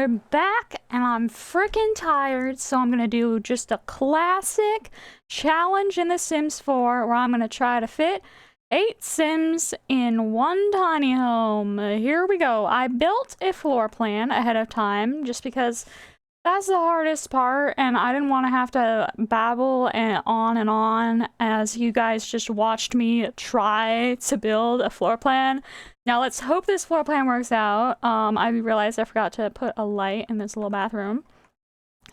we're back and I'm freaking tired, so I'm gonna do just a classic challenge in The Sims 4 where I'm gonna try to fit 8 Sims in one tiny home. Here we go. I built a floor plan ahead of time just because that's the hardest part, and I didn't want to have to babble and on as you guys just watched me try to build a floor plan. Now let's hope this floor plan works out. I realized I forgot to put a light in this little bathroom.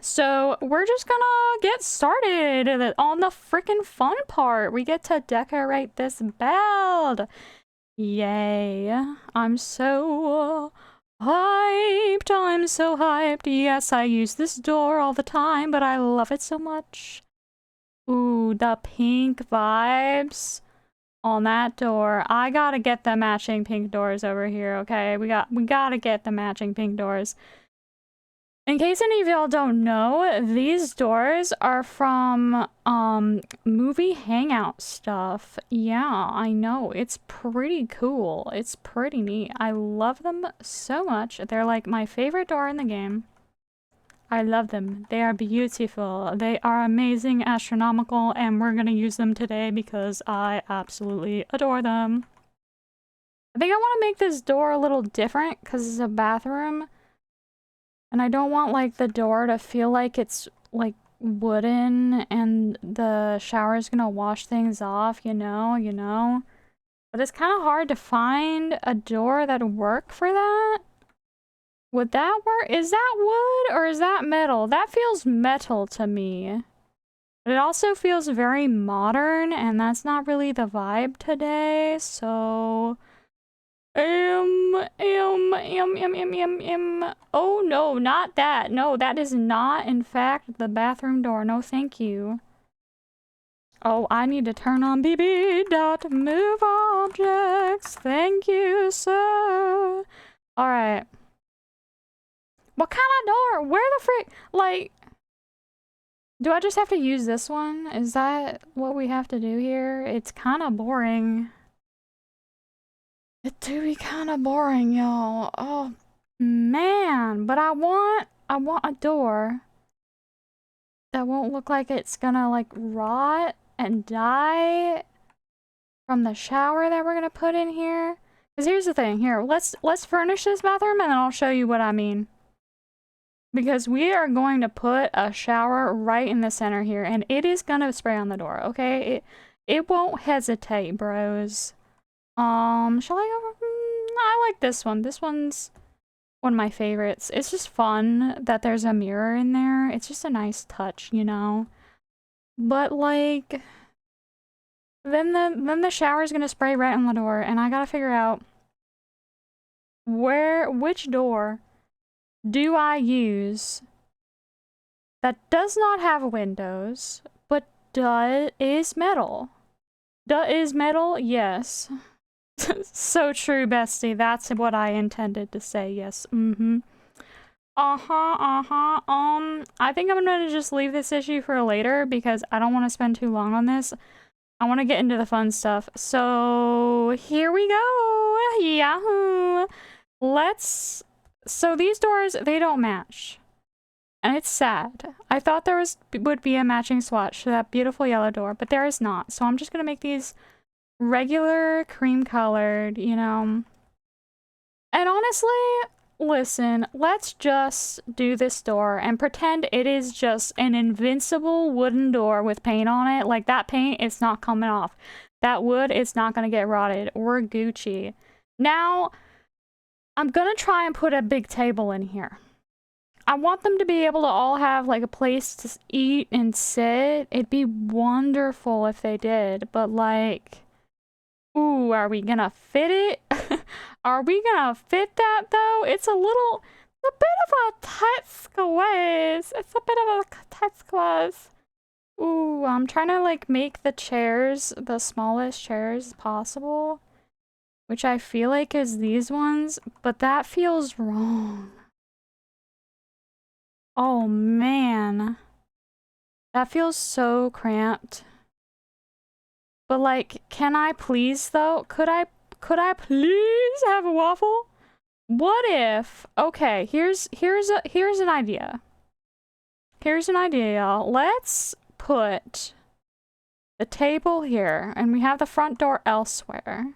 So we're just gonna get started on the freaking fun part. We get to decorate this bed. Yay. I'm so hyped. I'm so hyped. Yes, I use this door all the time, but I love it so much. Ooh, the pink vibes on that door. I gotta get the matching pink doors over here, okay? We gotta get the matching pink doors. In case any of y'all don't know, these doors are from movie hangout stuff. Yeah, I know. It's pretty cool. It's pretty neat. I love them so much. They're like my favorite door in the game. I love them. They are beautiful. They are amazing, astronomical, and we're gonna use them today because I absolutely adore them. I think I want to make this door a little different because it's a bathroom. And I don't want, like, the door to feel like it's, like, wooden and the shower's gonna wash things off, you know? But it's kind of hard to find a door that'd work for that. Would that work? Is that wood or is that metal? That feels metal to me. But it also feels very modern, and that's not really the vibe today, so... Oh no, not that. No, that is not, in fact, the bathroom door. No, thank you. Oh, I need to turn on BB.move objects. Thank you, sir. Alright. What kind of door? Where the frick? Like, do I just have to use this one? Is that what we have to do here? It's kind of boring. It do be kind of boring, y'all. Oh, man. But I want a door that won't look like it's gonna, like, rot and die from the shower that we're gonna put in here. Because here's the thing. Here, let's furnish this bathroom, and then I'll show you what I mean. Because we are going to put a shower right in the center here, and it is gonna spray on the door, okay? It won't hesitate, bros. Shall I go? I like this one. This one's one of my favorites. It's just fun that there's a mirror in there. It's just a nice touch, you know? But, like, then the shower's gonna spray right on the door, and I gotta figure out which door do I use that does not have windows, but is metal. Is metal? Yes. So true, bestie. That's what I intended to say. Yes. I think I'm gonna just leave this issue for later because I don't want to spend too long on this. I want to get into the fun stuff. So here we go. Yahoo! So these doors, they don't match. And it's sad. I thought there would be a matching swatch to that beautiful yellow door, but there is not. So I'm just gonna make these regular cream colored, you know. And honestly, listen, let's just do this door and pretend it is just an invincible wooden door with paint on it. Like, that paint, it's not coming off. That wood, it's not gonna get rotted. We're Gucci. Now, I'm gonna try and put a big table in here. I want them to be able to all have, like, a place to eat and sit. It'd be wonderful if they did, but, like... Ooh, are we gonna fit it? Are we gonna fit that, though? It's a bit of a tight squeeze. It's a bit of a tight squeeze. Ooh, I'm trying to, like, make the chairs the smallest chairs possible, which I feel like is these ones, but that feels wrong. Oh, man. That feels so cramped. But, like, can I please, though? Could I please have a waffle? What if, okay, here's an idea. Here's an idea, y'all. Let's put the table here, and we have the front door elsewhere.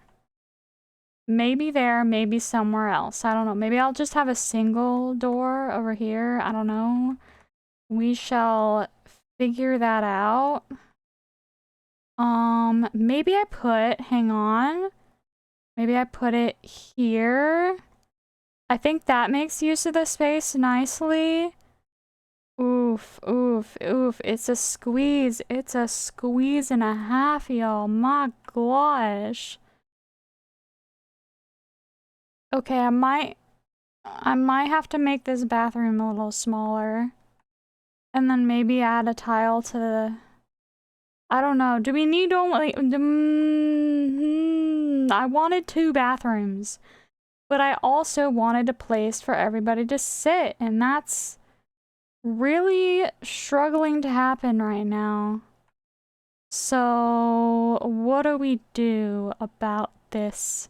Maybe there, maybe somewhere else. I don't know. Maybe I'll just have a single door over here. I don't know. We shall figure that out. Maybe I put, hang on. Maybe I put it here. I think that makes use of the space nicely. Oof, oof, oof. It's a squeeze. It's a squeeze and a half, y'all. My gosh. Okay, I might have to make this bathroom a little smaller. And then maybe add a tile to the... I don't know. Do we need only... I wanted 2 bathrooms. But I also wanted a place for everybody to sit. And that's really struggling to happen right now. So, what do we do about this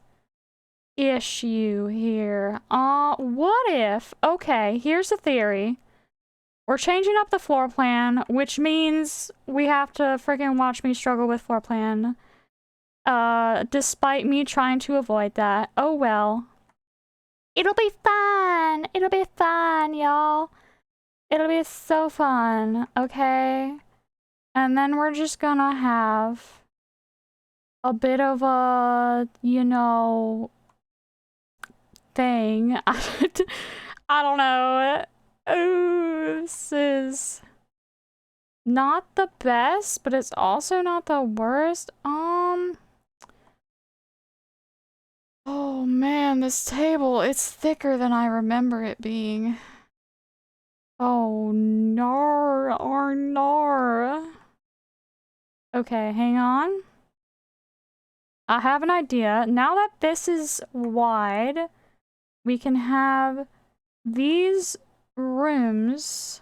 issue here? What if... Okay, here's a theory. We're changing up the floor plan, which means we have to freaking watch me struggle with floor plan. Despite me trying to avoid that. Oh well. It'll be fun! It'll be fun, y'all. It'll be so fun, okay? And then we're just gonna have a bit of a, you know, thing. I don't know. Ooh, this is not the best, but it's also not the worst. Oh man, this table, it's thicker than I remember it being. Oh, nar, or nar. Okay, hang on. I have an idea. Now that this is wide, we can have these rooms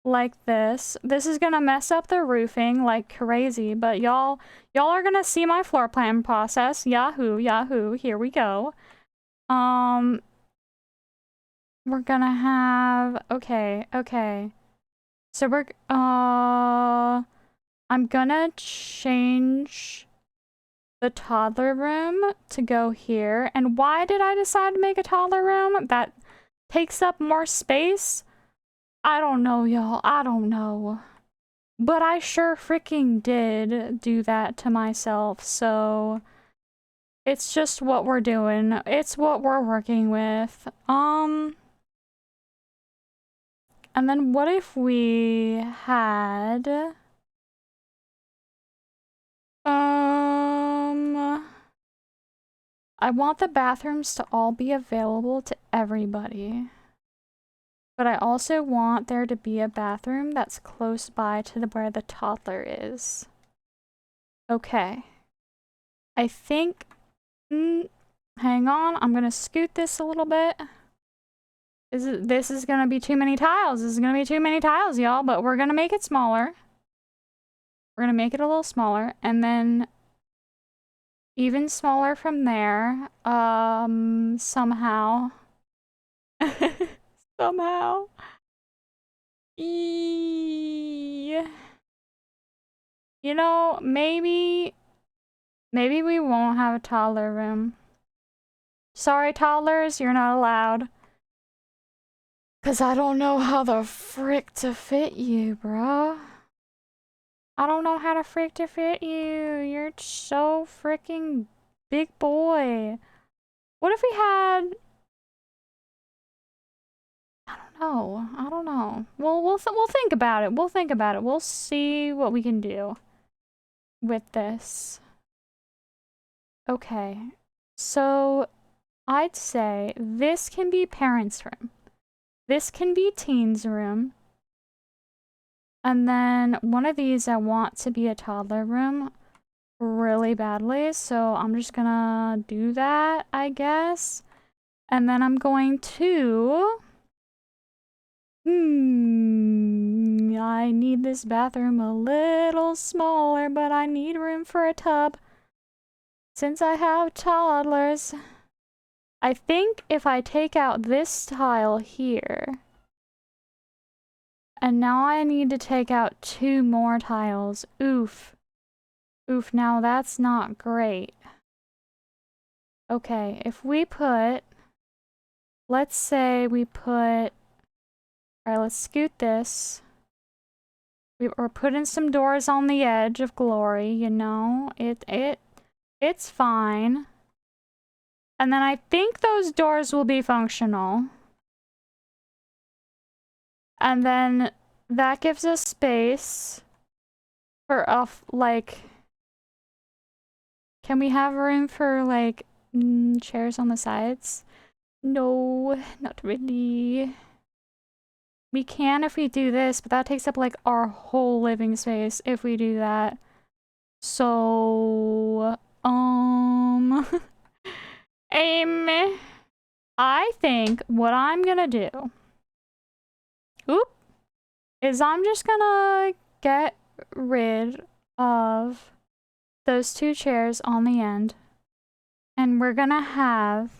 like this. This is gonna mess up the roofing like crazy, but y'all are gonna see my floor plan process. Yahoo, yahoo, here we go. We're gonna have, okay. So I'm gonna change the toddler room to go here. And why did I decide to make a toddler room? That takes up more space? I don't know, y'all. I don't know. But I sure freaking did do that to myself, so it's just what we're doing. It's what we're working with. And then what if we had... I want the bathrooms to all be available to everybody. But I also want there to be a bathroom that's close by to where the toddler is. Okay. I think... hang on, I'm gonna scoot this a little bit. This is gonna be too many tiles. This is gonna be too many tiles, y'all, but we're gonna make it smaller. We're gonna make it a little smaller, and then even smaller from there. Somehow. Somehow. You know, maybe we won't have a toddler room. Sorry, toddlers, you're not allowed. Cause I don't know how the frick to fit you, bruh. I don't know how to frick to fit you. You're so freaking big boy. What if we had... I don't know. We'll think about it. We'll think about it. We'll see what we can do with this. Okay. So, I'd say this can be parents' room. This can be teens' room. And then one of these I want to be a toddler room really badly. So, I'm just gonna do that, I guess. And then I'm going to... I need this bathroom a little smaller, but I need room for a tub. Since I have toddlers. I think if I take out this tile here, and now I need to take out 2 more tiles. Oof. Oof, now that's not great. Okay, if we put, let's say we put, alright, let's scoot this. We're putting some doors on the edge of glory, you know? It's fine. And then I think those doors will be functional. And then that gives us space for like, can we have room for like chairs on the sides? No, not really. We can if we do this, but that takes up like our whole living space if we do that. So, I think what I'm gonna do, is I'm just gonna get rid of those 2 chairs on the end, and we're gonna have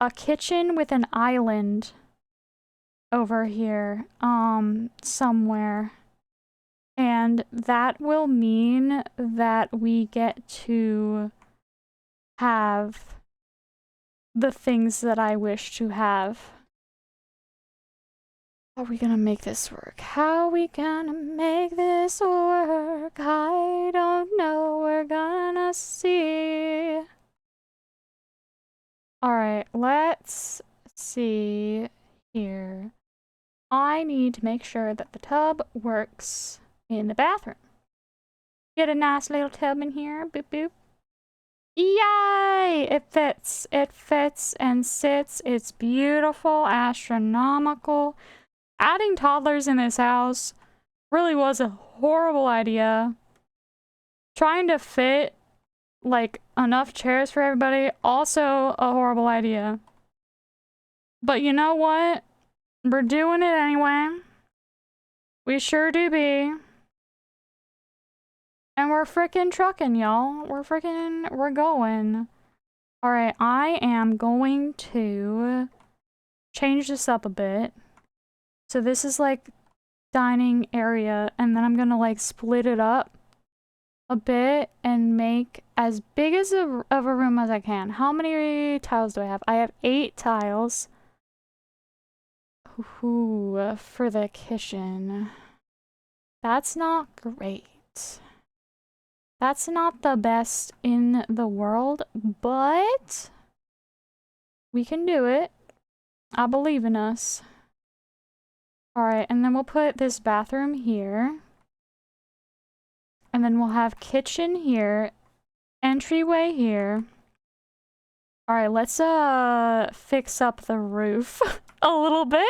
a kitchen with an island over here, somewhere. And that will mean that we get to have the things that I wish to have. How are we gonna make this work? How are we gonna make this work? I don't know. We're gonna see. Alright, let's see here. I need to make sure that the tub works in the bathroom. Get a nice little tub in here. Boop boop. Yay! It fits. It fits and sits. It's beautiful, astronomical. Adding toddlers in this house really was a horrible idea. Trying to fit like enough chairs for everybody, also a horrible idea. But you know what? We're doing it anyway. We sure do be. And we're freaking trucking, y'all. We're going. Alright, I am going to change this up a bit. So this is like dining area, and then I'm gonna like split it up a bit and make as big as of a room as I can. How many tiles do I have? I have 8 tiles. Ooh, for the kitchen. That's not great. That's not the best in the world, but we can do it. I believe in us. Alright, and then we'll put this bathroom here. And then we'll have kitchen here, entryway here. Alright, let's fix up the roof a little bit.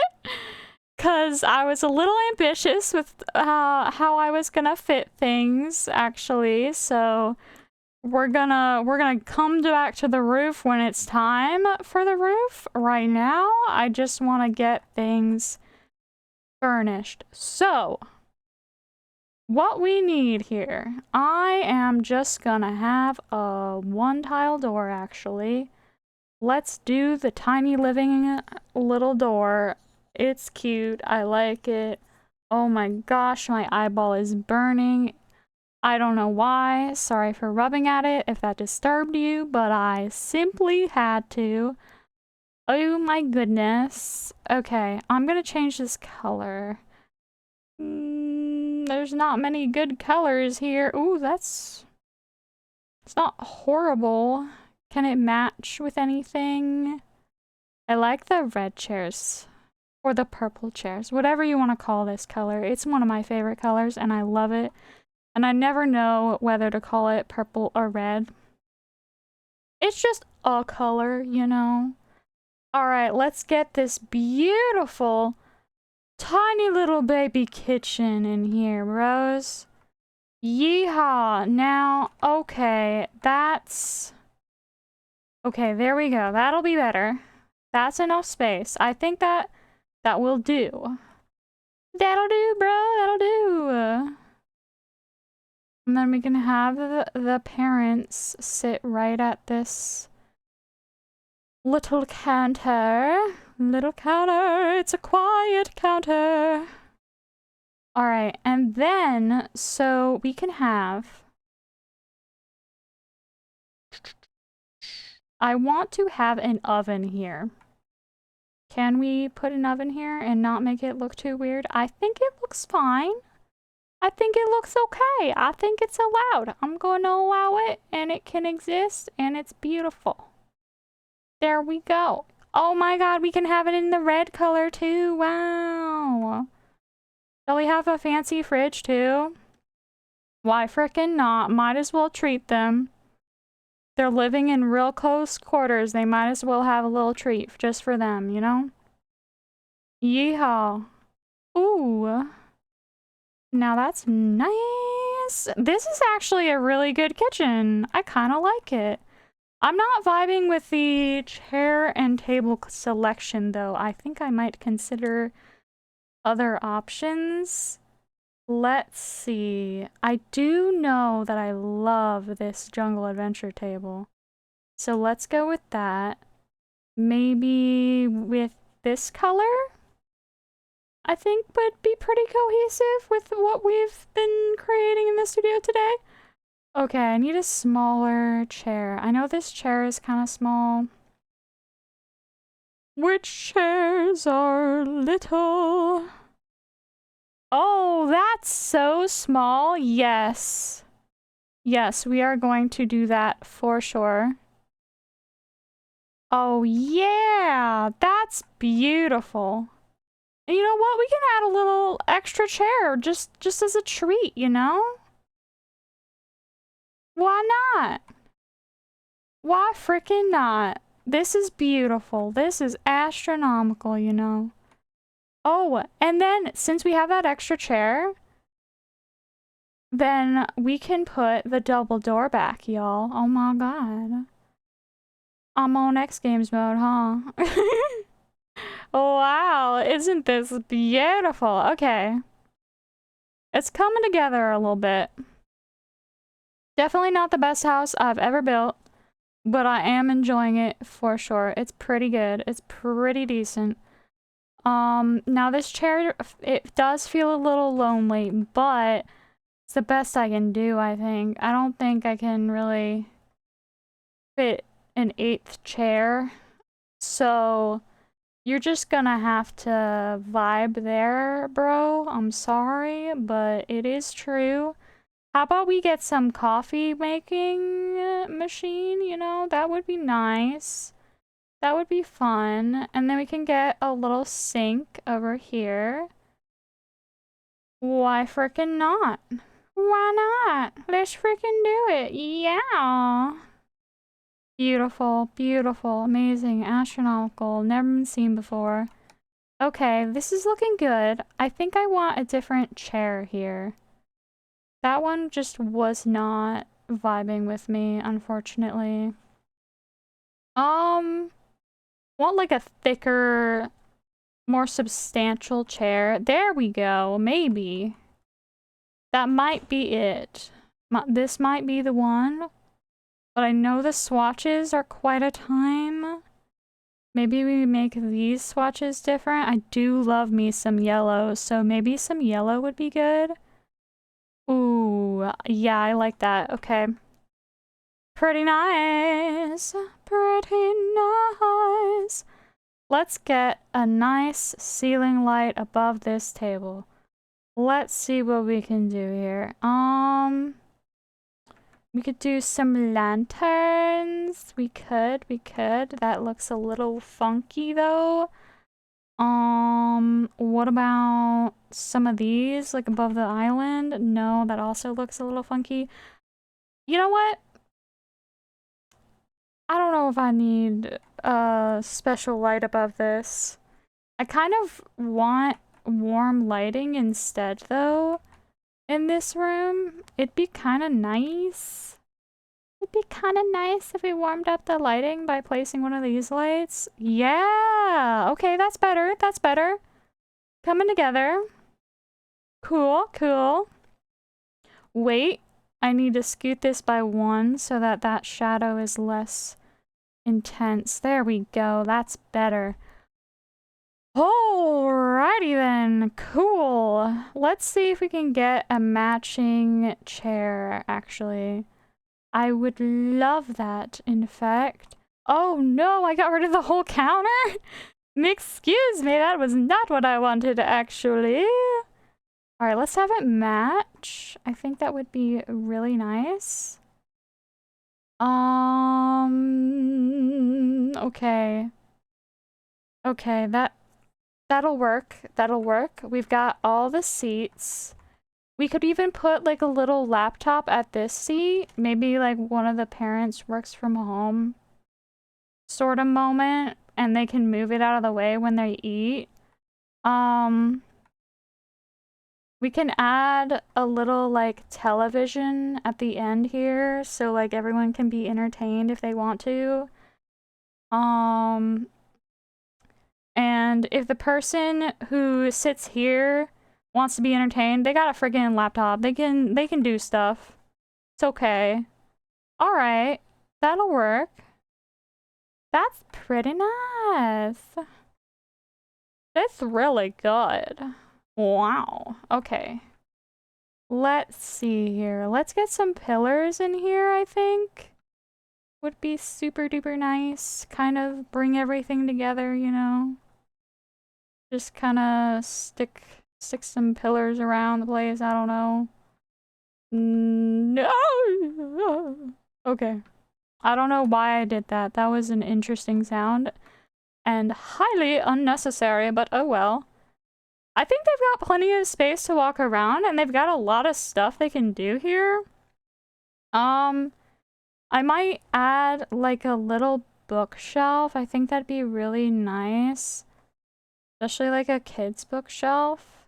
Cause I was a little ambitious with how I was gonna fit things, actually. So we're gonna come back to the roof when it's time for the roof. Right now, I just want to get things furnished. So what we need here, I am just gonna have a 1 tile door, actually. Let's do the tiny living little door. It's cute. I like it. Oh my gosh, my eyeball is burning. I don't know why. Sorry for rubbing at it if that disturbed you, but I simply had to. Oh my goodness. Okay, I'm gonna change this color. There's not many good colors here. Ooh, it's not horrible. Can it match with anything? I like the red chairs. Or the purple chairs. Whatever you want to call this color. It's one of my favorite colors and I love it. And I never know whether to call it purple or red. It's just a color, you know? Alright, let's get this beautiful tiny little baby kitchen in here, bros. Yeehaw. Now, okay, that's... Okay, there we go. That'll be better. That's enough space. I think that will do. That'll do, bro. That'll do. And then we can have the parents sit right at this Little counter. Little counter. It's a quiet counter. Alright, and then, so we can have... I want to have an oven here. Can we put an oven here and not make it look too weird? I think it looks fine. I think it looks okay. I think it's allowed. I'm going to allow it, and it can exist, and it's beautiful. There we go. Oh my god, we can have it in the red color too. Wow. Shall we have a fancy fridge too? Why frickin' not? Might as well treat them. They're living in real close quarters. They might as well have a little treat just for them, you know? Yeehaw. Ooh. Now that's nice. This is actually a really good kitchen. I kind of like it. I'm not vibing with the chair and table selection though. I think I might consider other options. Let's see. I do know that I love this jungle adventure table. So let's go with that. Maybe with this color? I think would be pretty cohesive with what we've been creating in the studio today. Okay, I need a smaller chair. I know this chair is kind of small. Which chairs are little? Oh, that's so small. Yes. Yes, we are going to do that for sure. Oh, yeah. That's beautiful. And you know what? We can add a little extra chair just as a treat, you know? Why not? Why frickin' not? This is beautiful. This is astronomical, you know? Oh, and then since we have that extra chair, then we can put the double door back, y'all. Oh my god. I'm on X Games mode, huh? Wow, isn't this beautiful? Okay. It's coming together a little bit. Definitely not the best house I've ever built, but I am enjoying it for sure. It's pretty good. It's pretty decent. Now this chair, it does feel a little lonely, but it's the best I can do, I think. I don't think I can really fit an 8th chair, so you're just gonna have to vibe there, bro. I'm sorry, but it is true. How about we get some coffee making machine, you know? That would be nice. That would be fun. And then we can get a little sink over here. Why frickin' not? Why not? Let's frickin' do it. Yeah. Beautiful, beautiful, amazing, astronomical, never been seen before. Okay, this is looking good. I think I want a different chair here. That one just was not vibing with me, unfortunately. Want like a thicker, more substantial chair. There we go, maybe. That might be it. This might be the one. But I know the swatches are quite a time. Maybe we make these swatches different. I do love me some yellow, so maybe some yellow would be good. Ooh, yeah, I like that. Okay. Pretty nice. Pretty nice. Let's get a nice ceiling light above this table. Let's see what we can do here. We could do some lanterns. We could. That looks a little funky though. What about some of these, like above the island? No, that also looks a little funky. You know what? I don't know if I need a special light above this. I kind of want warm lighting instead though. In this room, it'd be kind of nice. It'd be kind of nice if we warmed up the lighting by placing one of these lights. Yeah! Okay, that's better. That's better. Coming together. Cool, cool. Wait, I need to scoot this by 1 so that that shadow is less intense. There we go. That's better. Alrighty then. Cool. Let's see if we can get a matching chair, actually. I would love that, in fact. Oh no, I got rid of the whole counter? Excuse me, that was not what I wanted, actually. Alright, let's have it match. I think that would be really nice. Okay. Okay, that'll work. That'll work. We've got all the seats. We could even put like a little laptop at this seat. Maybe like one of the parents works from home sort of moment, and they can move it out of the way when they eat. We can add a little like television at the end here so like everyone can be entertained if they want to. And if the person who sits here wants to be entertained, they got a friggin' laptop. They can do stuff. It's okay. Alright. That'll work. That's pretty nice. That's really good. Wow. Okay. Let's see here. Let's get some pillars in here, I think. Would be super duper nice. Kind of bring everything together, you know? Just kind of stick some pillars around the place. I don't know. No. Okay. I don't know why I did that. That was an interesting sound and highly unnecessary, but oh well. I think they've got plenty of space to walk around and they've got a lot of stuff they can do here. I might add like a little bookshelf. I think that'd be really nice. Especially like a kid's bookshelf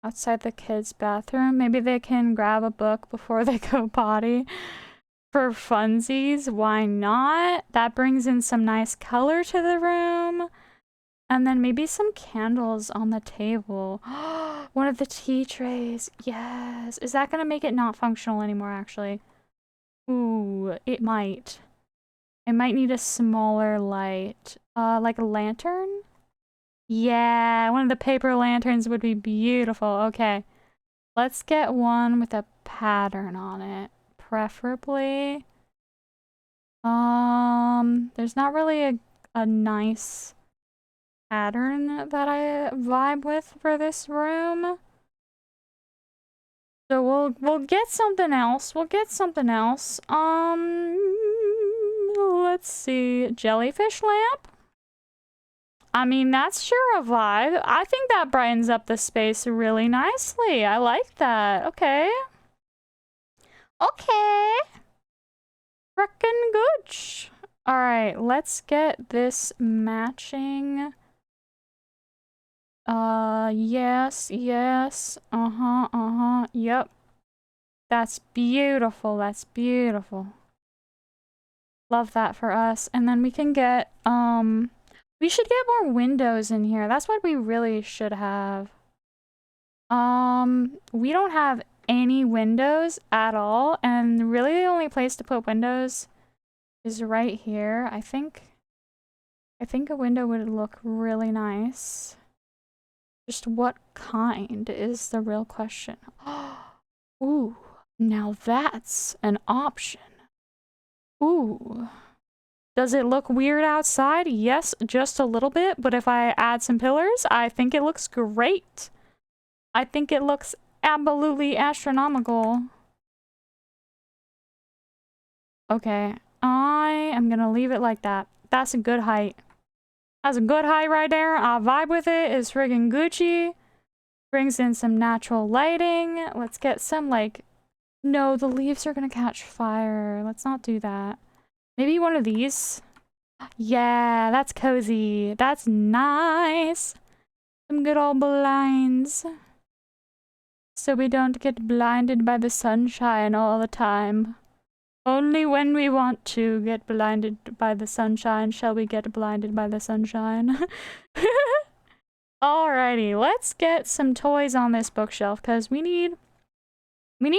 outside the kids' bathroom. Maybe they can grab a book before they go potty for funsies. Why not? That brings in some nice color to the room. And then maybe some candles on the table. One of the tea trays. Yes. Is that going to make it not functional anymore, actually? Ooh, it might. It might need a smaller light. Like a lantern? Yeah, one of the paper lanterns would be beautiful. Okay. Let's get one with a pattern on it. Preferably. There's not really a nice pattern that I vibe with for this room. So we'll get something else. We'll get something else. Let's see. Jellyfish lamp? I mean, that's sure a vibe. I think that brightens up the space really nicely. I like that. Okay. Okay. Frickin' gooch. Alright, let's get this matching. Yes, yes. Yep. That's beautiful. That's beautiful. Love that for us. And then we can get, we should get more windows in here. That's what we really should have. We don't have any windows at all, and really the only place to put windows is right here. I think a window would look really nice. Just what kind is the real question. Ooh, now that's an option. Ooh. Does it look weird outside? Yes, just a little bit, but if I add some pillars, I think it looks great. I think it looks absolutely astronomical. Okay, I am gonna leave it like that. That's a good height. That's a good height right there. I vibe with it. It's friggin' Gucci. Brings in some natural lighting. Let's get some like... No, the leaves are gonna catch fire. Let's not do that. Maybe one of these. Yeah, that's cozy. That's nice. Some good old blinds. So we don't get blinded by the sunshine all the time. Only when we want to get blinded by the sunshine shall we get blinded by the sunshine. Alrighty, let's get some toys on this bookshelf because we need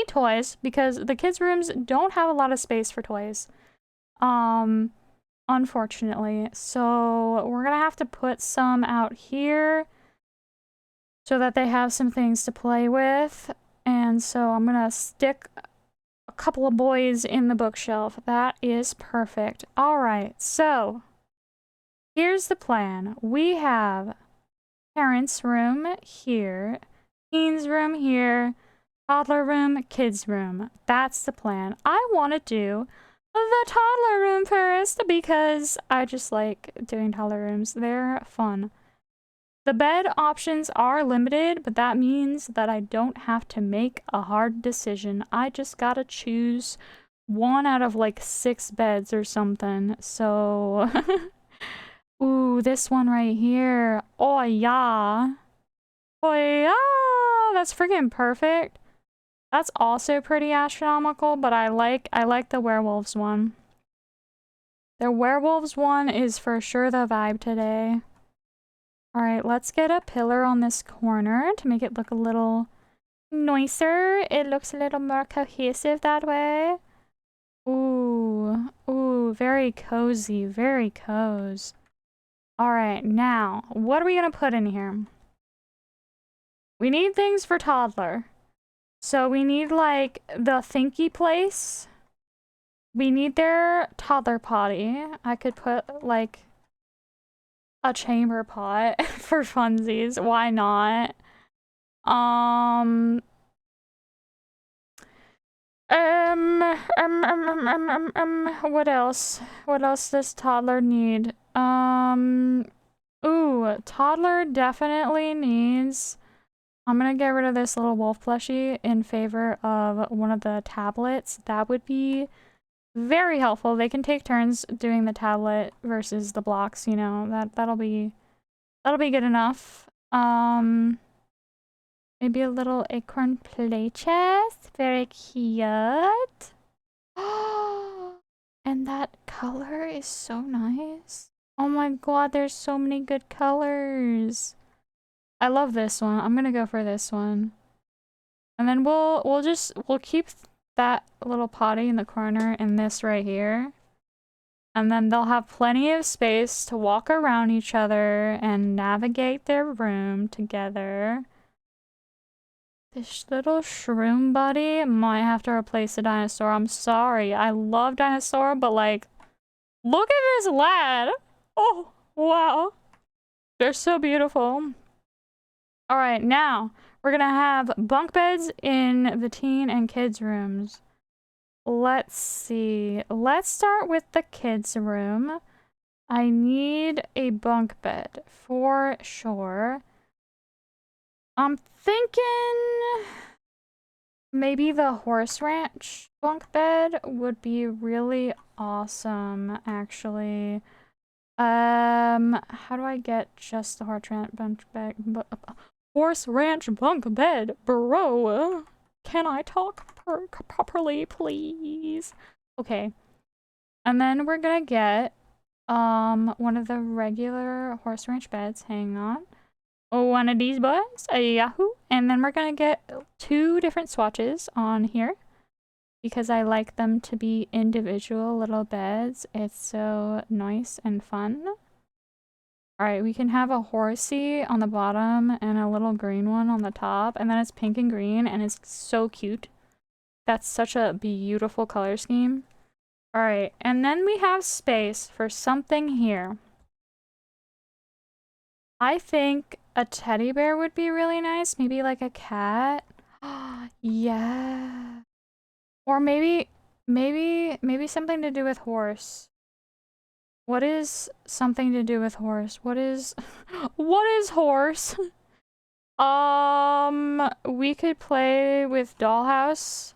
toys because the kids' rooms don't have a lot of space for toys. unfortunately. So we're gonna have to put some out here so that they have some things to play with. And so I'm gonna stick a couple of boys in the bookshelf. That is perfect. All right, so here's the plan. We have parents' room here, teens' room here, toddler room, kids' room. That's the plan. I want to do the toddler room first because I just like doing toddler rooms. They're fun. The bed options are limited, but that means that I don't have to make a hard decision. I just gotta choose one out of like 6 beds or something. So, ooh, this one right here. Oh yeah. Oh yeah, that's freaking perfect. That's also pretty astronomical, but I like the werewolves one. The werewolves one is for sure the vibe today. All right, let's get a pillar on this corner to make it look a little nicer. It looks a little more cohesive that way. Ooh, ooh, very cozy, very cozy. All right, now, what are we gonna put in here? We need things for toddler. So we need like the thinky place. We need their toddler potty. I could put like a chamber pot for funsies. Why not? What else? What else does toddler need? Ooh, toddler definitely needs. I'm gonna get rid of this little wolf plushie in favor of one of the tablets. That would be very helpful. They can take turns doing the tablet versus the blocks, you know. That'll be good enough. Maybe a little acorn play chest. Very cute. And that color is so nice. Oh my god, there's so many good colors. I love this one. I'm gonna go for this one. And then we'll keep that little potty in the corner and this right here. And then they'll have plenty of space to walk around each other and navigate their room together. This little shroom buddy might have to replace the dinosaur. I'm sorry. I love dinosaur, but like, look at this lad. Oh, wow. They're so beautiful. All right, now we're gonna have bunk beds in the teen and kids rooms. Let's see. Let's start with the kids room. I need a bunk bed for sure. I'm thinking maybe the horse ranch bunk bed would be really awesome, actually. How do I get just the horse ranch bunk bed? Horse ranch bunk bed, bro. Can I talk properly, please? Okay. And then we're gonna get one of the regular horse ranch beds. Hang on. One of these boys, a Yahoo. And then we're gonna get 2 different swatches on here because I like them to be individual little beds. It's so nice and fun. All right, we can have a horsey on the bottom and a little green one on the top, and then it's pink and green, and it's so cute. That's such a beautiful color scheme. All right, and then we have space for something here. I think a teddy bear would be really nice. Maybe like a cat. Yeah. Or maybe something to do with horse. What is something to do with horse? What is horse? We could play with dollhouse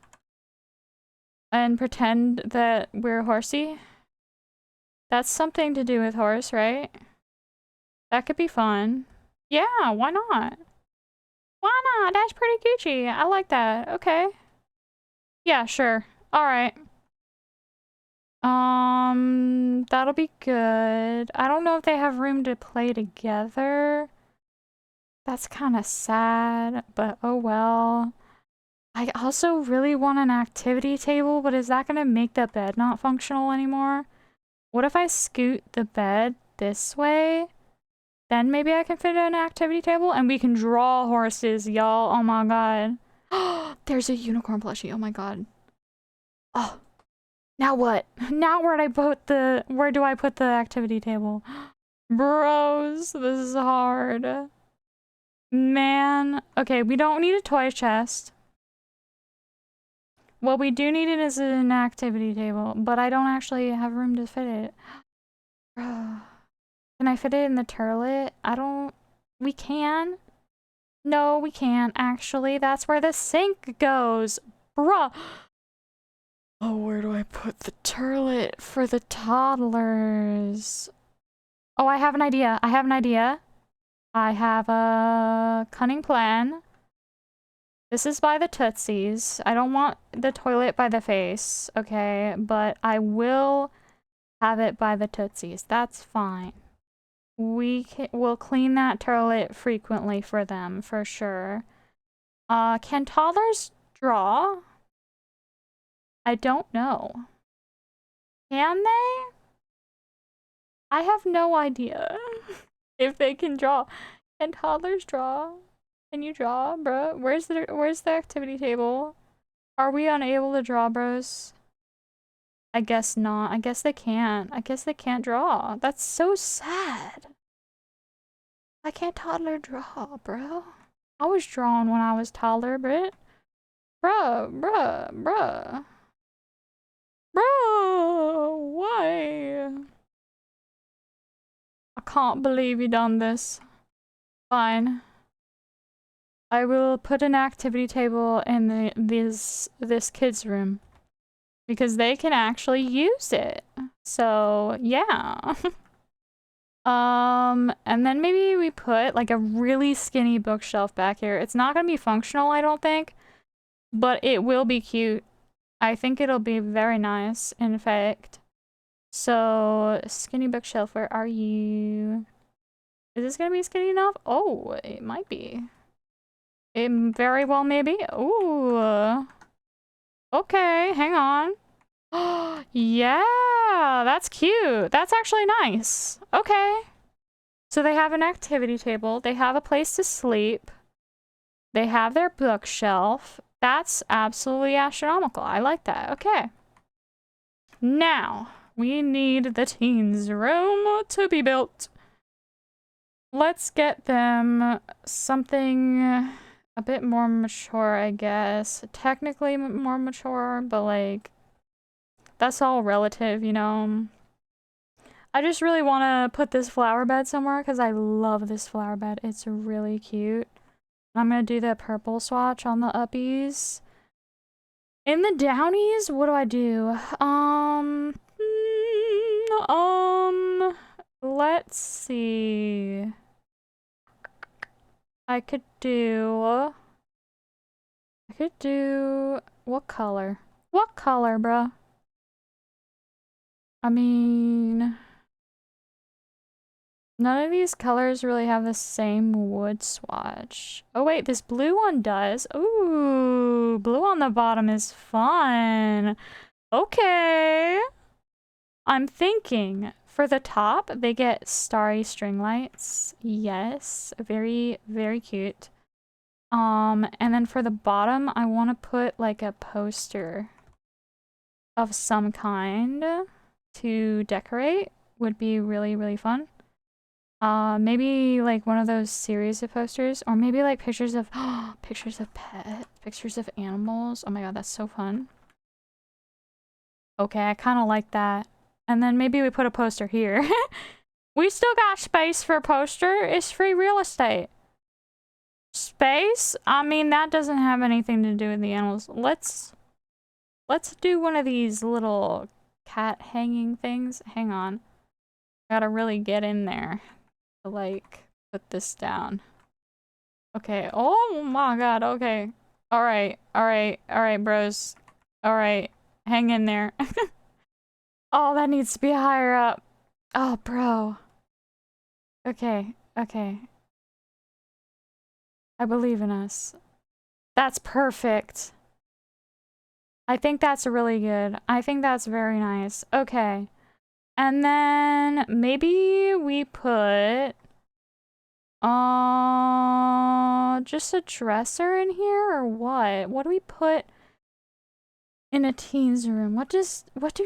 and pretend that we're horsey. That's something to do with horse, right? That could be fun. Yeah, why not? Why not? That's pretty Gucci. I like that. Okay. Yeah, sure. All right. That'll be good. I don't know if they have room to play together. That's kind of sad, but oh well. I also really want an activity table, but is that gonna make the bed not functional anymore? What if I scoot the bed this way? Then maybe I can fit an activity table and we can draw horses, y'all. Oh my god. There's a unicorn plushie. Oh my god. Oh. Now what? Now where do I put the activity table? Bros, this is hard. Man. Okay, we don't need a toy chest. What we do need is an activity table, but I don't actually have room to fit it. Can I fit it in the turlet? We can. No, we can't, actually. That's where the sink goes. Bruh. Oh, where do I put the turlet for the toddlers? Oh, I have an idea. I have a cunning plan. This is by the Tootsies. I don't want the toilet by the face, okay? But I will have it by the Tootsies. That's fine. We'll clean that toilet frequently for them, for sure. Can toddlers draw? I don't know. Can they? I have no idea if they can draw. Can toddlers draw? Can you draw, bro? Where's the activity table? Are we unable to draw, bros? I guess not. I guess they can't. I guess they can't draw. That's so sad. I can't toddler draw, bro. I was drawn when I was toddler, Brit. Bruh. Bro, why? I can't believe you done this. Fine. I will put an activity table in this kids' room because they can actually use it. So yeah. And then maybe we put like a really skinny bookshelf back here. It's not gonna be functional, I don't think, but it will be cute. I think it'll be very nice, in fact. So, skinny bookshelf, where are you? Is this gonna be skinny enough? Oh, it might be. It very well may be. Ooh. Okay, hang on. Yeah, that's cute. That's actually nice. Okay. So they have an activity table. They have a place to sleep. They have their bookshelf. That's absolutely astronomical. I like that. Okay. Now, we need the teens' room to be built. Let's get them something a bit more mature, I guess. Technically more mature, but like, that's all relative, you know? I just really want to put this flower bed somewhere because I love this flower bed. It's really cute. I'm going to do the purple swatch on the uppies. In the downies, what do I do? Let's see. I could do, what color? What color, bruh? I mean, none of these colors really have the same wood swatch. Oh wait, this blue one does. Ooh, blue on the bottom is fun. Okay. I'm thinking for the top, they get starry string lights. Yes, very, very cute. And then for the bottom, I want to put like a poster of some kind to decorate. Would be really, really fun. Maybe like one of those series of posters, or maybe like pictures of pictures of pets, pictures of animals. Oh my god, that's so fun. Okay, I kind of like that. And then maybe we put a poster here. We still got space for a poster. It's free real estate. Space? I mean, that doesn't have anything to do with the animals. Let's do one of these little cat hanging things. Hang on. Gotta really get in there to like put this down. Okay. Oh my god. Okay. All right, bros. All right. Hang in there. Oh, that needs to be higher up. Oh, bro. Okay. I believe in us. That's perfect. I think that's really good. I think that's very nice. Okay. And then maybe we put just a dresser in here or what? What do we put in a teen's room? What do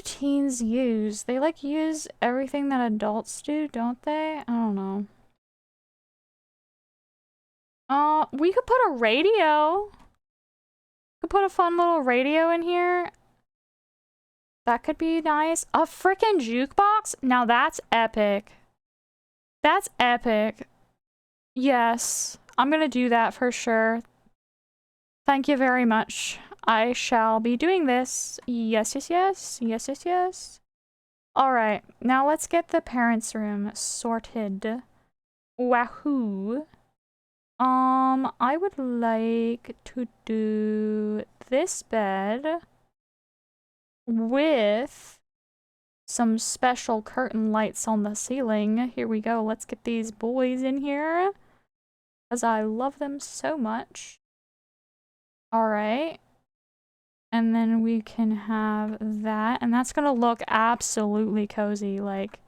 teens use? They like use everything that adults do, don't they? I don't know. We could put a radio. Could put a fun little radio in here. That could be nice. A freaking jukebox? Now that's epic. That's epic. Yes, I'm gonna do that for sure. Thank you very much. I shall be doing this. Yes, yes, yes. Yes, yes, yes. Alright, now let's get the parents' room sorted. Wahoo. I would like to do this bed with some special curtain lights on the ceiling. Here we go. Let's get these boys in here, as I love them so much. Alright. And then we can have that. And that's gonna look absolutely cozy. Like,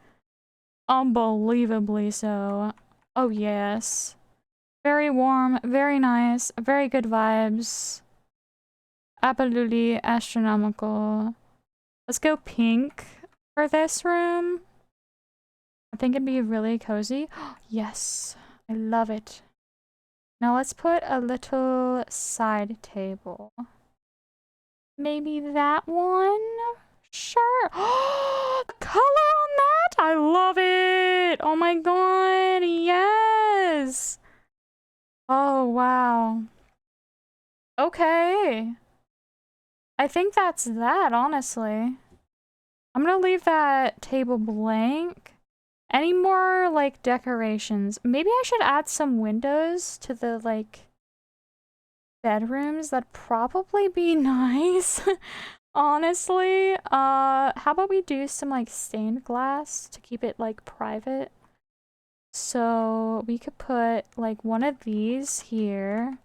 unbelievably so. Oh, yes. Very warm, very nice, very good vibes. Absolutely astronomical. Let's go pink for this room. I think it'd be really cozy. Yes, I love it. Now let's put a little side table. Maybe that one? Sure. The color on that? I love it. Oh my god, yes. Oh, wow. Okay. I think that's that, honestly. I'm gonna leave that table blank. Any more, like, decorations? Maybe I should add some windows to the, like, bedrooms. That'd probably be nice, honestly. How about we do some, like, stained glass to keep it, like, private? So we could put like one of these here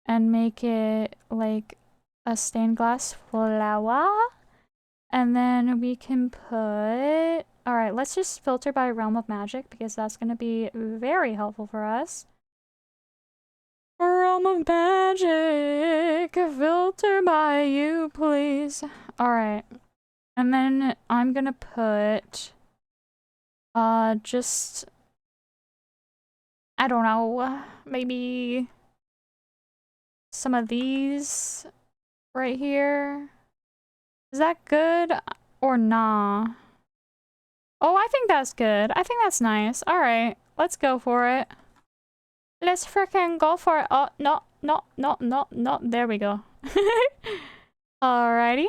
and make it like a stained glass flower. And then we can put... Alright, let's just filter by Realm of Magic because that's going to be very helpful for us. Realm of Magic! Filter by you, please. Alright. And then I'm going to put... just... I don't know, maybe some of these right here. Is that good or nah? Oh, I think that's good. I think that's nice. All right, let's go for it. Let's freaking go for it. Oh, no, no, no, no, no. There we go. Alrighty.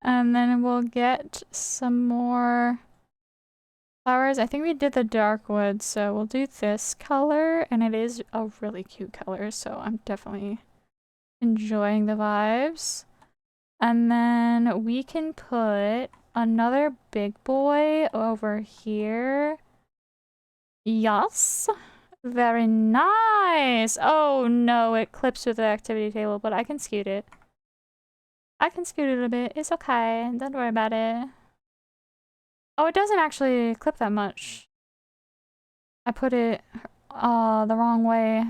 And then we'll get some more flowers. I think we did the dark wood, so we'll do this color, and it is a really cute color, so I'm definitely enjoying the vibes. And then we can put another big boy over here. Yes. Very nice. Oh no, it clips with the activity table, but I can scoot it. I can scoot it a bit. It's okay. Don't worry about it. Oh, it doesn't actually clip that much. I put it the wrong way.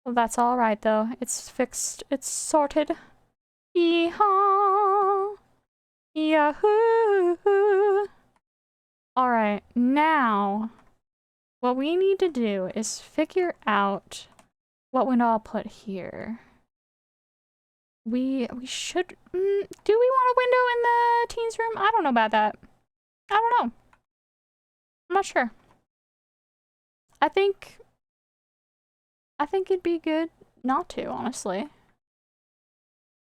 Well, that's alright though. It's fixed. It's sorted. Yeehaw! Yahoo! Alright, now what we need to do is figure out what we'd all put here. We should... do we want a window in the teens' room? I don't know about that. I don't know. I'm not sure. I think it'd be good not to, honestly.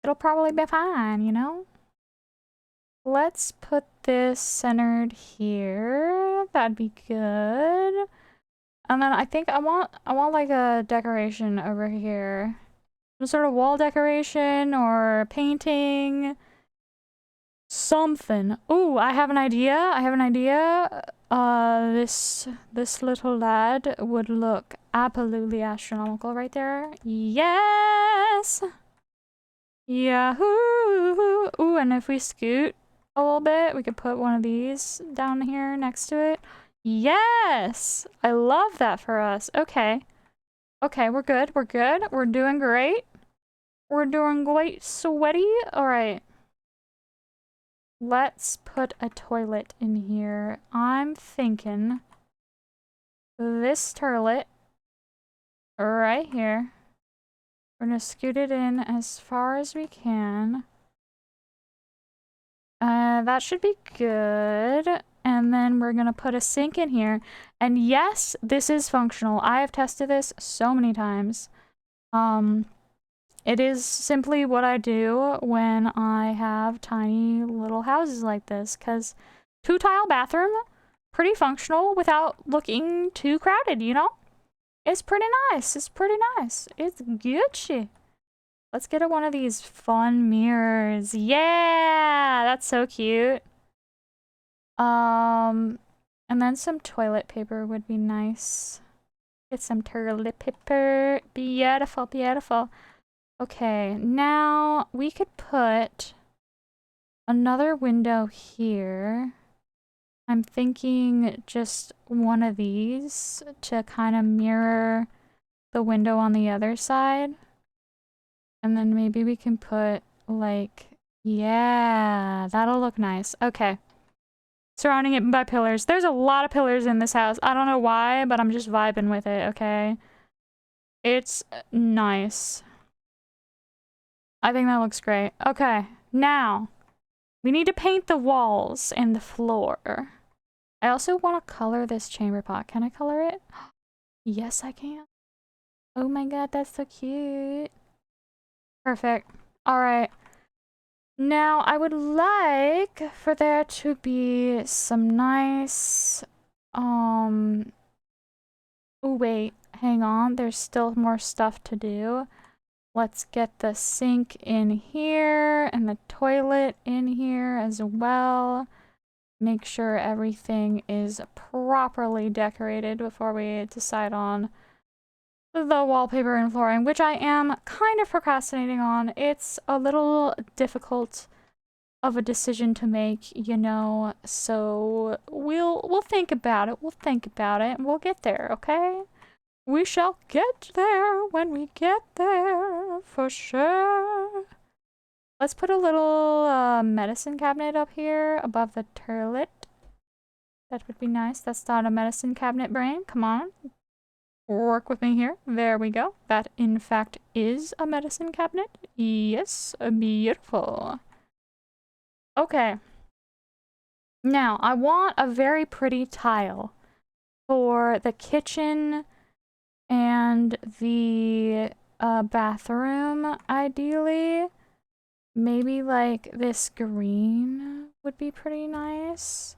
It'll probably be fine, you know? Let's put this centered here. That'd be good. And then I think I want like a decoration over here. Some sort of wall decoration or painting. Something. Ooh, I have an idea. I have an idea. This little lad would look absolutely astronomical right there. Yes! Yahoo! Ooh, and if we scoot a little bit. We could put one of these down here next to it. Yes! I love that for us. Okay. Okay, we're good. We're good. We're doing great. We're doing great, sweaty. All right. Let's put a toilet in here. I'm thinking this toilet right here. We're gonna scoot it in as far as we can. That should be good. And then we're gonna put a sink in here. And yes, this is functional. I have tested this so many times. It is simply what I do when I have tiny little houses like this, because 2-tile bathroom, pretty functional without looking too crowded, you know? It's pretty nice. It's pretty nice. It's Gucci. Let's get one of these fun mirrors. Yeah, that's so cute. And then some toilet paper would be nice. Get some toilet paper. Beautiful, beautiful. Okay, now we could put another window here. I'm thinking just one of these to kind of mirror the window on the other side. And then maybe we can put like, yeah, that'll look nice. Okay. Surrounding it by pillars. There's a lot of pillars in this house. I don't know why, but I'm just vibing with it, okay? It's nice. I think that looks great. Okay, now we need to paint the walls and the floor. I also want to color this chamber pot. Can I color it? Yes, I can. Oh my god, that's so cute. Perfect. All right. Now, I would like for there to be some nice, oh wait, hang on. There's still more stuff to do. Let's get the sink in here and the toilet in here as well. Make sure everything is properly decorated before we decide on the wallpaper and flooring, which I am kind of procrastinating on. It's a little difficult of a decision to make, you know, so we'll think about it. We'll think about it and we'll get there, okay? We shall get there when we get there, for sure. Let's put a little medicine cabinet up here above the toilet. That would be nice. That's not a medicine cabinet, brain. Come on. Work with me here. There we go. That, in fact, is a medicine cabinet. Yes, beautiful. Okay. Now, I want a very pretty tile for the kitchen and the bathroom, ideally. Maybe like this green would be pretty nice.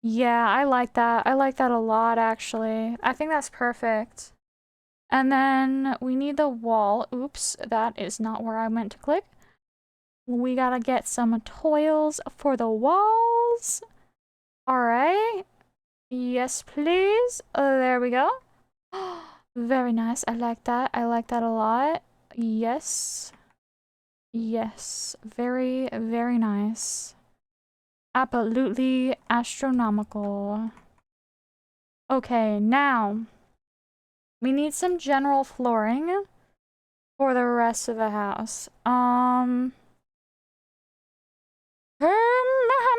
Yeah, I like that. I like that a lot, actually. I think that's perfect. And then we need the wall. Oops, that is not where I meant to click. We gotta get some tiles for the walls. All right. Yes, please. There we go. Very nice. I like that. I like that a lot. Yes. Yes. Very, very nice. Absolutely astronomical. Okay, now we need some general flooring for the rest of the house. I'm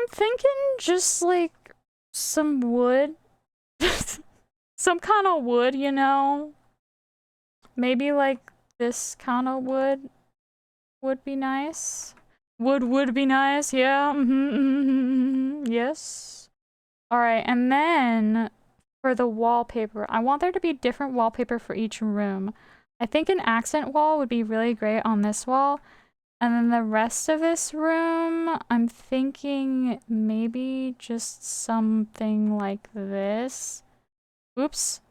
thinking just like some wood. Some kind of wood, you know? Maybe like this kind of wood would be nice. Would be nice, yeah. Yes. Alright, and then for the wallpaper, I want there to be different wallpaper for each room. I think an accent wall would be really great on this wall. And then the rest of this room, I'm thinking maybe just something like this. Oops.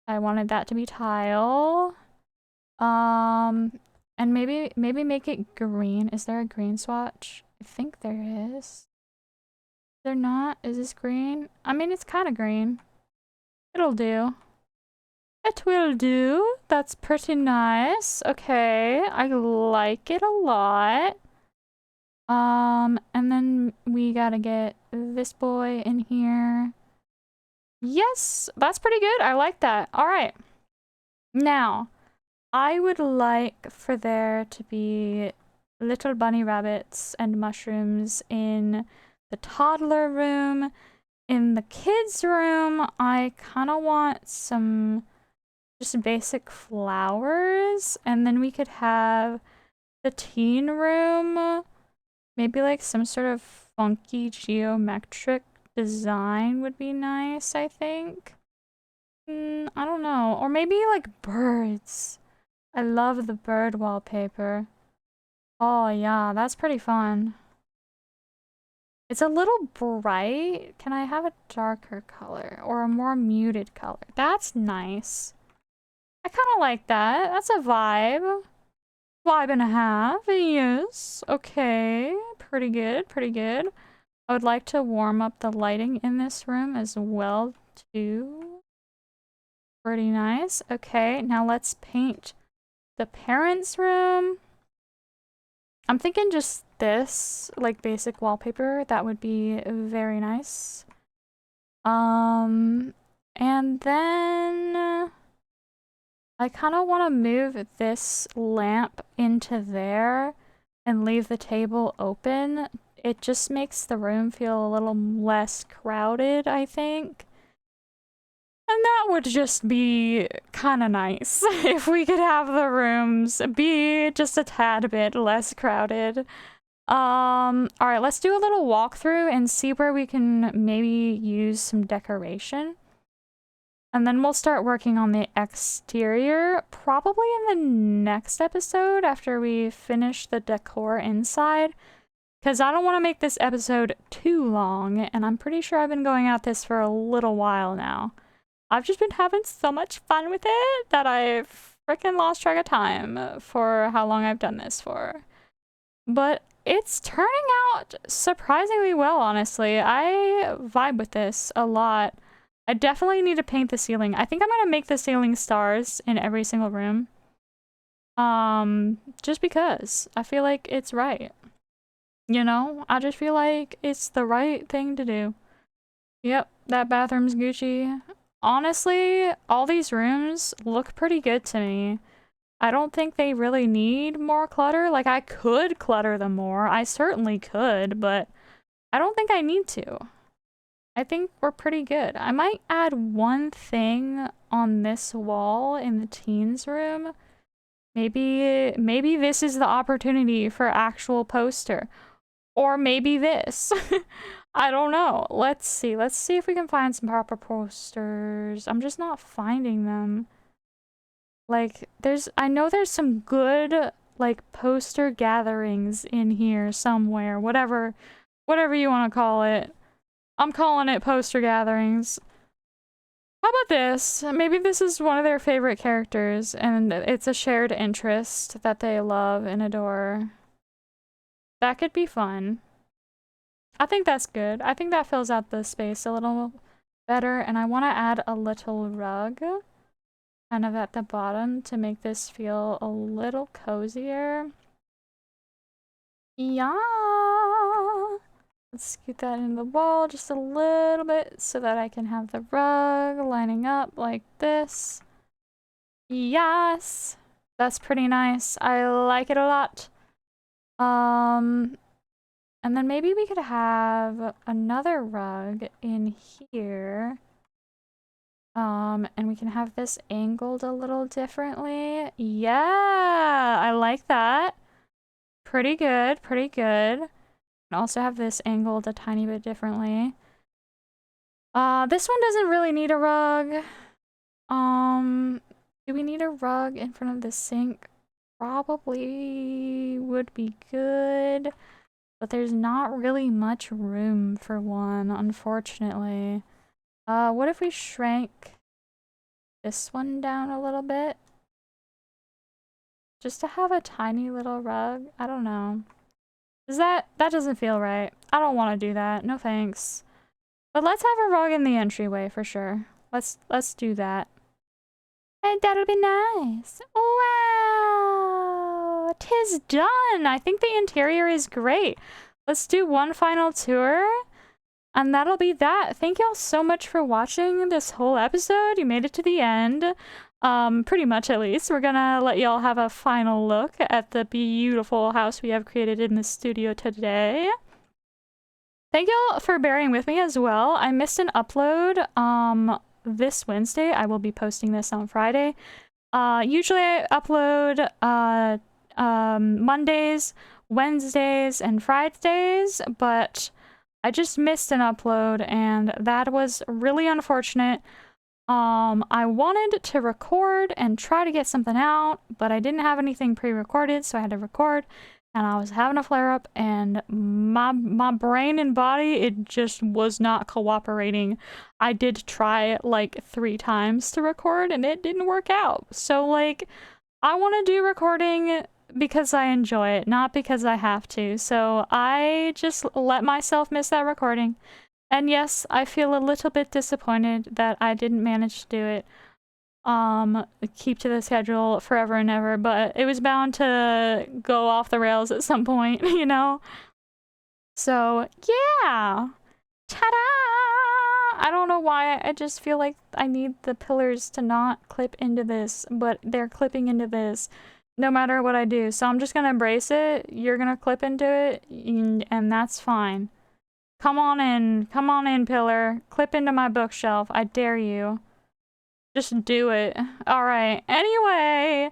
I wanted that to be tile. And maybe make it green. Is there a green swatch? I think there is. Is there not? Is this green? I mean, it's kind of green. It'll do. It will do. That's pretty nice. Okay, I like it a lot. And then we gotta get this boy in here. Yes, that's pretty good. I like that. All right. Now, I would like for there to be little bunny rabbits and mushrooms in the toddler room. In the kids' room, I kind of want some just basic flowers. And then we could have the teen room, maybe like some sort of funky geometric design would be nice, I think. I don't know. Or maybe like birds. I love the bird wallpaper. Oh yeah, that's pretty fun. It's a little bright. Can I have a darker color or a more muted color? That's nice. I kind of like that. That's a vibe. Vibe and a half. Yes. Okay. Pretty good. Pretty good. I would like to warm up the lighting in this room as well, too. Pretty nice. Okay, now let's paint the parents' room. I'm thinking just this, like basic wallpaper. That would be very nice. And then I kind of want to move this lamp into there and leave the table open. It just makes the room feel a little less crowded, I think. And that would just be kind of nice if we could have the rooms be just a tad bit less crowded. All right, let's do a little walkthrough and see where we can maybe use some decoration. And then we'll start working on the exterior, probably in the next episode after we finish the decor inside. Because I don't want to make this episode too long, and I'm pretty sure I've been going at this for a little while now. I've just been having so much fun with it that I've freaking lost track of time for how long I've done this for. But it's turning out surprisingly well, honestly. I vibe with this a lot. I definitely need to paint the ceiling. I think I'm gonna make the ceiling stars in every single room. Just because I feel like it's right. You know, I just feel like it's the right thing to do. Yep, that bathroom's Gucci. Honestly, all these rooms look pretty good to me. I don't think they really need more clutter. Like, I could clutter them more. I certainly could, but I don't think I need to. I think we're pretty good. I might add one thing on this wall in the teens room. Maybe this is the opportunity for actual poster. Or maybe this. I don't know. Let's see. Let's see if we can find some proper posters. I'm just not finding them. Like, I know there's some good, like, poster gatherings in here somewhere. Whatever you want to call it. I'm calling it poster gatherings. How about this? Maybe this is one of their favorite characters, and it's a shared interest that they love and adore. That could be fun. I think that's good. I think that fills out the space a little better, and I want to add a little rug kind of at the bottom to make this feel a little cozier. Yeah. Let's scoot that in the wall just a little bit so that I can have the rug lining up like this. Yes. That's pretty nice. I like it a lot. And then maybe we could have another rug in here. And we can have this angled a little differently. Yeah, I like that. Pretty good, pretty good. And also have this angled a tiny bit differently. This one doesn't really need a rug. Do we need a rug in front of the sink? Probably would be good. But there's not really much room for one, unfortunately. What if we shrank this one down a little bit? Just to have a tiny little rug? I don't know. That doesn't feel right. I don't want to do that. No thanks. But let's have a rug in the entryway for sure. Let's do that. And that'll be nice. Wow! it is done. I think the interior is great. Let's do one final tour. And that'll be that. Thank y'all so much for watching this whole episode. You made it to the end. Pretty much at least. We're gonna let y'all have a final look at the beautiful house we have created in the studio today. Thank y'all for bearing with me as well. I missed an upload this Wednesday. I will be posting this on Friday. Usually I upload Mondays, Wednesdays, and Fridays, but I just missed an upload, and that was really unfortunate. I wanted to record and try to get something out, but I didn't have anything pre-recorded, so I had to record, and I was having a flare-up, and my brain and body, it just was not cooperating. I did try like 3 times to record, and it didn't work out. So, like, I want to do recording because I enjoy it, not because I have to. So I just let myself miss that recording. And yes, I feel a little bit disappointed that I didn't manage to do it. Keep to the schedule forever and ever, but it was bound to go off the rails at some point, you know? So, yeah! Ta-da! I don't know why, I just feel like I need the pillars to not clip into this, but they're clipping into this no matter what I do. So I'm just gonna embrace it. You're gonna clip into it, and that's fine. Come on in, pillar. Clip into my bookshelf. I dare you. Just do it. Alright, anyway,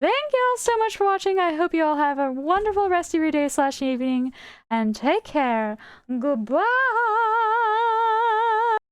thank you all so much for watching. I hope you all have a wonderful rest of your day / evening, and take care. Goodbye!